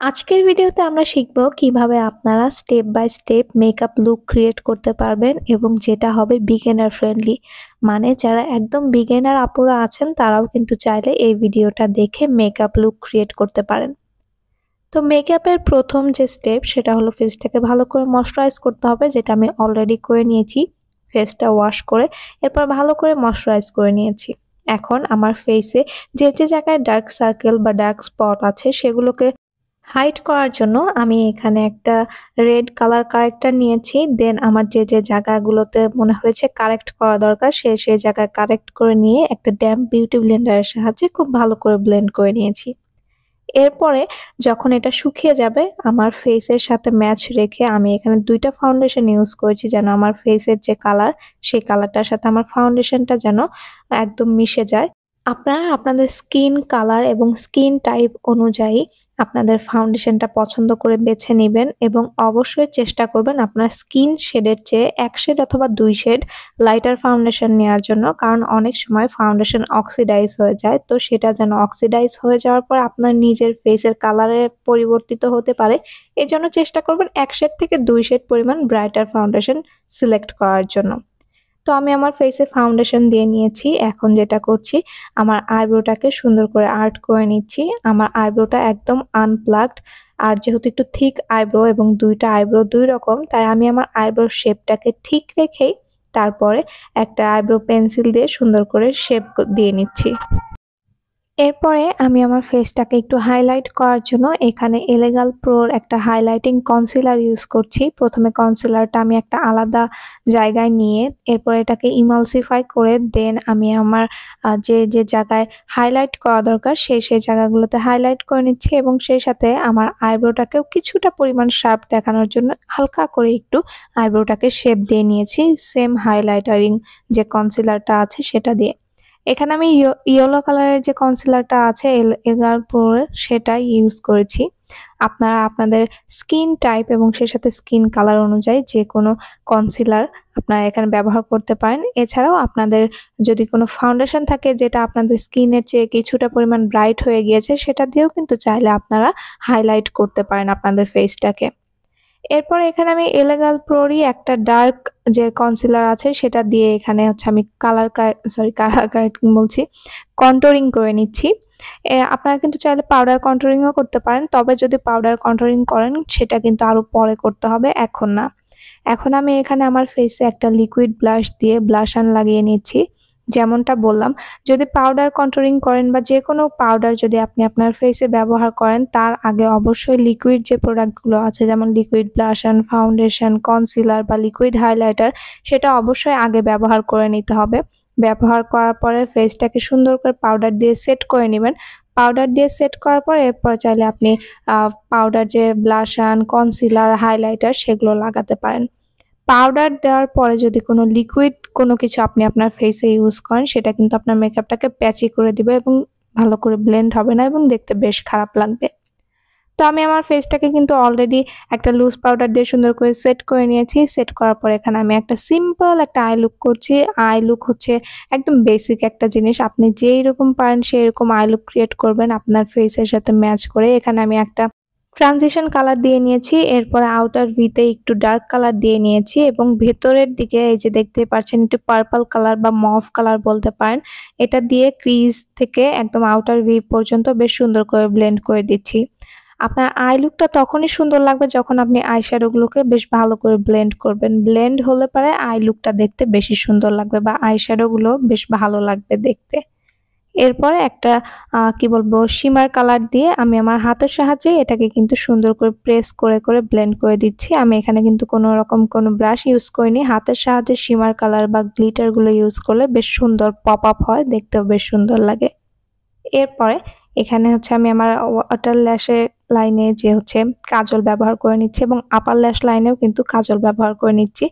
আজকের ভিডিওতে আমরা শিখব কিভাবে আপনারা step by step makeup look create করতে পারবেন এবং যেটা হবে বিগিনার ফ্রেন্ডলি। মানে যারা একদম বিগিনার আপুরা আছেন তারাও কিন্তু চাইলে এই ভিডিওটা দেখে মেকআপ লুক ক্রিয়েট করতে পারেন। তো মেকআপের প্রথম যে স্টেপ সেটা হলো ফেসটাকে ভালো করে ময়শ্চারাইজ করতে হবে, যেটা আমি অলরেডি করে নিয়েছি। ফেসটা ওয়াশ করে এরপর ভালো করে ময়শ্চারাইজ করে নিয়েছি। এখন আমার ফেসে যে জায়গায় ডার্ক সার্কেল বা ডার্ক স্পট আছে সেগুলোকে হাইড করার জন্য আমি এখানে একটা রেড কালার কারেক্টর নিয়েছি। দেন আমার যে জায়গাগুলোতে মনে হয়েছে কারেক্ট করা দরকার সেই জায়গায় কারেক্ট করে নিয়ে একটা ড্যাম্প বিউটি ব্লেন্ডারের সাহায্যে খুব ভালো করে ব্লেন্ড করে নিয়েছি। এরপরে যখন এটা শুকিয়ে যাবে আমার ফেসের সাথে ম্যাচ রেখে আমি এখানে ২টা ফাউন্ডেশন ইউজ করেছি, যেন আমার ফেসের যে কালার সেই কালারটার সাথে আমার ফাউন্ডেশনটা যেন একদম মিশে যায়। আপনারা আপনাদের স্কিন কালার এবং স্কিন টাইপ অনুযায়ী আপনাদের ফাউন্ডেশনটা পছন্দ করে বেছে নেবেন এবং অবশ্যই চেষ্টা করবেন আপনার স্কিন শেডের চেয়ে ১ শেড অথবা ২ শেড লাইটার ফাউন্ডেশন নেওয়ার জন্য, কারণ অনেক সময় ফাউন্ডেশন অক্সিডাইজ হয়ে যায়। তো সেটা যেন অক্সিডাইজ হয়ে যাওয়ার পর আপনার নিজের ফেসের কালারে পরিবর্তিত হতে পারে, এজন্য চেষ্টা করবেন ১ শেড থেকে ২ শেড পরিমাণ ব্রাইটার ফাউন্ডেশন সিলেক্ট করার জন্য। তো আমি আমার ফেসে ফাউন্ডেশন দিয়ে নিয়েছি। এখন যেটা করছি, আমার আইব্রোটাকে সুন্দর করে আর্ট করে নিচ্ছি। আমার আইব্রোটা একদম আনপ্লাগড, আর যেহেতু একটু থিক আইব্রো এবং ২টা আইব্রো ২ রকম, তাই আমি আমার আইব্রো শেপটাকে ঠিক রেখেই তারপরে একটা আইব্রো পেন্সিল দিয়ে সুন্দর করে শেপ দিয়ে নিচ্ছি। এরপরে আমি আমার ফেসটাকে একটু হাইলাইট করার জন্য এখানে এলেগাল প্রোর একটা হাইলাইটিং কনসিলার ইউজ করছি। প্রথমে কনসিলারটা আমি একটা আলাদা জায়গায় নিয়ে এরপর এটাকে ইমালসিফাই করে দেন আমি আমার যে জায়গায় হাইলাইট করা দরকার সেই জায়গাগুলোতে হাইলাইট করে নিচ্ছি এবং সেই সাথে আমার আইব্রোটাকেও কিছুটা পরিমাণ শার্প দেখানোর জন্য হালকা করে একটু আইব্রোটাকে শেপ দিয়ে নিয়েছি সেম হাইলাইটারিং যে কনসিলারটা আছে সেটা দিয়ে। এখানে আমি ইয়েলো কালারের যে কনসিলারটা আছে এগার প্রোর সেটা ইউজ করেছি। আপনারা আপনাদের স্কিন টাইপ এবং সেই সাথে স্কিন কালার অনুযায়ী যে কোনো কনসিলার আপনারা এখানে ব্যবহার করতে পারেন। এছাড়াও আপনাদের যদি কোনো ফাউন্ডেশন থাকে যেটা আপনাদের স্কিনের চেয়ে কিছুটা পরিমাণ ব্রাইট হয়ে গিয়েছে, সেটা দিয়েও কিন্তু চাইলে আপনারা হাইলাইট করতে পারেন আপনাদের ফেসটাকে। এরপর এখানে আমি এলেগাল প্রোরই একটা ডার্ক যে কনসিলার আছে সেটা দিয়ে এখানে হচ্ছে আমি কালার কারেক্টিং বলছি, কন্টুরিং করে নিচ্ছি। আপনারা কিন্তু চাইলে পাউডার কন্টুরিংও করতে পারেন, তবে যদি পাউডার কন্টুরিং করেন সেটা কিন্তু আরো পরে করতে হবে, এখন না। এখন আমি এখানে আমার ফেসে একটা লিকুইড ব্লাশ দিয়ে ব্লাশান লাগিয়ে নিচ্ছি। যেমনটা বললাম, যদি পাউডার কন্টুরিং করেন বা যে কোনো পাউডার যদি আপনি আপনার ফেসে ব্যবহার করেন, তার আগে অবশ্যই লিকুইড যে প্রোডাক্টগুলো আছে যেমন লিকুইড ব্লাশান, ফাউন্ডেশন, কনসিলার বা লিকুইড হাইলাইটার, সেটা অবশ্যই আগে ব্যবহার করে নিতে হবে। ব্যবহার করার পরে ফেসটাকে সুন্দর করে পাউডার দিয়ে সেট করে নেবেন। পাউডার দিয়ে সেট করার পর এরপর চাইলে আপনি পাউডার যে ব্লাশান, কনসিলার, হাইলাইটার সেগুলো লাগাতে পারেন। পাউডার দেওয়ার পরে যদি কোনো লিকুইড কোনো কিছু আপনি আপনার ফেসে ইউজ করেন, সেটা কিন্তু আপনার মেকআপটাকে প্যাচি করে দিবে এবং ভালো করে ব্লেন্ড হবে না এবং দেখতে বেশ খারাপ লাগবে। তো আমি আমার ফেসটাকে কিন্তু অলরেডি একটা লুজ পাউডার দিয়ে সুন্দর করে সেট করে নিয়েছি। সেট করার পর এখানে আমি একটা সিম্পল একটা আই লুক করছি। আই লুক হচ্ছে একদম বেসিক একটা জিনিস, আপনি যেই রকম পারেন সেই রকম আই লুক ক্রিয়েট করবেন আপনার ফেসের সাথে ম্যাচ করে। এখানে আমি একটা ট্রানজিশন কালার দিয়ে নিয়েছি, এরপরে আউটার ভিতে একটু ডার্ক কালার দিয়ে নিয়েছি এবং ভেতরের দিকে এই যে দেখতে পাচ্ছেন একটু পার্পল কালার বা মভ কালার বলতে পারেন, এটা দিয়ে ক্রিজ থেকে একদম আউটার ভি পর্যন্ত বেশ সুন্দর করে ব্লেন্ড করে দিচ্ছি। আপনার আই লুকটা তখনই সুন্দর লাগবে যখন আপনি আই শ্যাডোগুলোকে বেশ ভালো করে ব্লেন্ড করবেন। ব্লেন্ড হলে পরে আই লুকটা দেখতে বেশি সুন্দর লাগবে বা আই শ্যাডোগুলো বেশ ভালো লাগবে দেখতে। এরপরে একটা কি বলবো শিমার কালার দিয়ে আমি আমার হাতের সাহায্যে এটাকে কিন্তু সুন্দর করে প্রেস করে ব্লেন্ড করে দিচ্ছি। আমি এখানে কিন্তু কোনো রকম কোনো ব্রাশ ইউজ করিনি, হাতের সাহায্যে শিমার কালার বা গ্লিটারগুলো ইউজ করলে বেশ সুন্দর পপ আপ হয়, দেখতেও বেশ সুন্দর লাগে। এরপরে এখানে হচ্ছে আমি আমার ওয়াটার ল্যাশে লাইনে যে হচ্ছে কাজল ব্যবহার করে নিচ্ছি এবং আপার ল্যাশ লাইনেও কিন্তু কাজল ব্যবহার করে নিচ্ছি।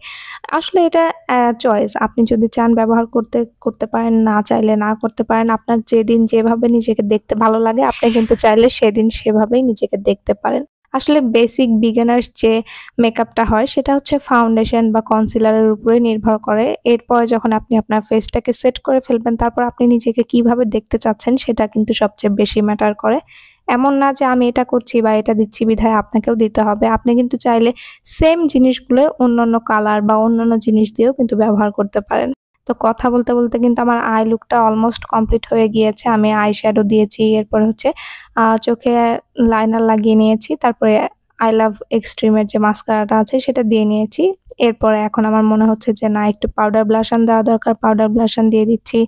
আসলে এটা চয়েস, আপনি যদি চান ব্যবহার করতে পারেন, না চাইলে না করতে পারেন। আপনার যেদিন যেভাবে নিজেকে দেখতে ভালো লাগে আপনি কিন্তু চাইলে সেদিন সেভাবেই নিজেকে দেখতে পারেন। আসলে বেসিক বিগিনার্স যে মেকআপটা হয় সেটা হচ্ছে ফাউন্ডেশন বা কনসিলারের উপরে নির্ভর করে। এরপরে যখন আপনি আপনার ফেসটাকে সেট করে ফেলবেন, তারপর আপনি নিজেকে কিভাবে দেখতে চাচ্ছেন সেটা কিন্তু সবচেয়ে বেশি ম্যাটার করে। এমন না যে আমি এটা করছি বা এটা দিচ্ছি বিধায় আপনাকেও দিতে হবে। আপনি কিন্তু চাইলে সেম জিনিসগুলো অন্যান্য কালার বা অন্যান্য জিনিস দিয়েও কিন্তু ব্যবহার করতে পারেন। তো কথা বলতে বলতে কিন্তু আমার আই লুকটা অলমোস্ট কমপ্লিট হয়ে গিয়েছে। আমি আই শ্যাডো দিয়েছি, এরপরে হচ্ছে চোখে লাইনার লাগিয়ে নিয়েছি, তারপরে আই লাভ এক্সট্রিমের যে মাস্কারাটা আছে সেটা দিয়ে নিয়েছি। এরপরে এখন আমার মনে হচ্ছে যে না, একটু পাউডার ব্লাশন দেওয়া দরকার, পাউডার ব্লাশন দিয়ে দিচ্ছি।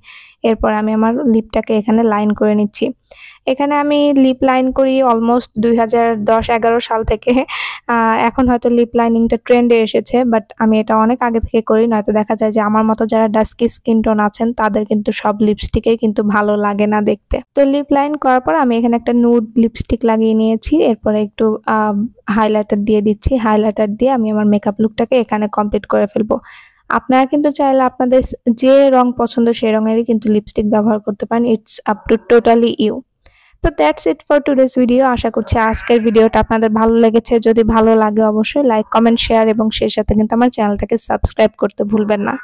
এরপর আমি আমার লিপটাকে এখানে লাইন করে নিচ্ছি। এখানে আমি লিপ লাইন করি অলমোস্ট 2010-11 সাল থেকে। এখন হয়তো লিপ লাইনিংটা ট্রেন্ডে এসেছে, বাট আমি এটা অনেক আগে থেকে করি। নয়তো দেখা যায় যে আমার মতো যারা ডাস্কি স্কিন টোন আছেন তাদের কিন্তু সব লিপস্টিকেই কিন্তু ভালো লাগে না দেখতে। তো লিপ লাইন করার পর আমি এখানে একটা নুড লিপস্টিক লাগিয়ে নিয়েছি। এরপরে একটু হাইলাইটার দিয়ে দিচ্ছি। হাইলাইটার দিয়ে আমি আমার মেকআপ লুকটাকে এখানে কমপ্লিট করে ফেলবো। আপনারা কিন্তু চাইলে আপনাদের যে রং পছন্দ সেই রঙেরই কিন্তু লিপস্টিক ব্যবহার করতে পারেন। It's up to totally you. তো that's it for today's video. আশা করছি আজকের ভিডিওটা আপনাদের ভালো লেগেছে। যদি ভালো লাগে অবশ্যই লাইক, কমেন্ট, শেয়ার এবং সেই সাথে কিন্তু আমার চ্যানেলটাকে সাবস্ক্রাইব করতে ভুলবেন না।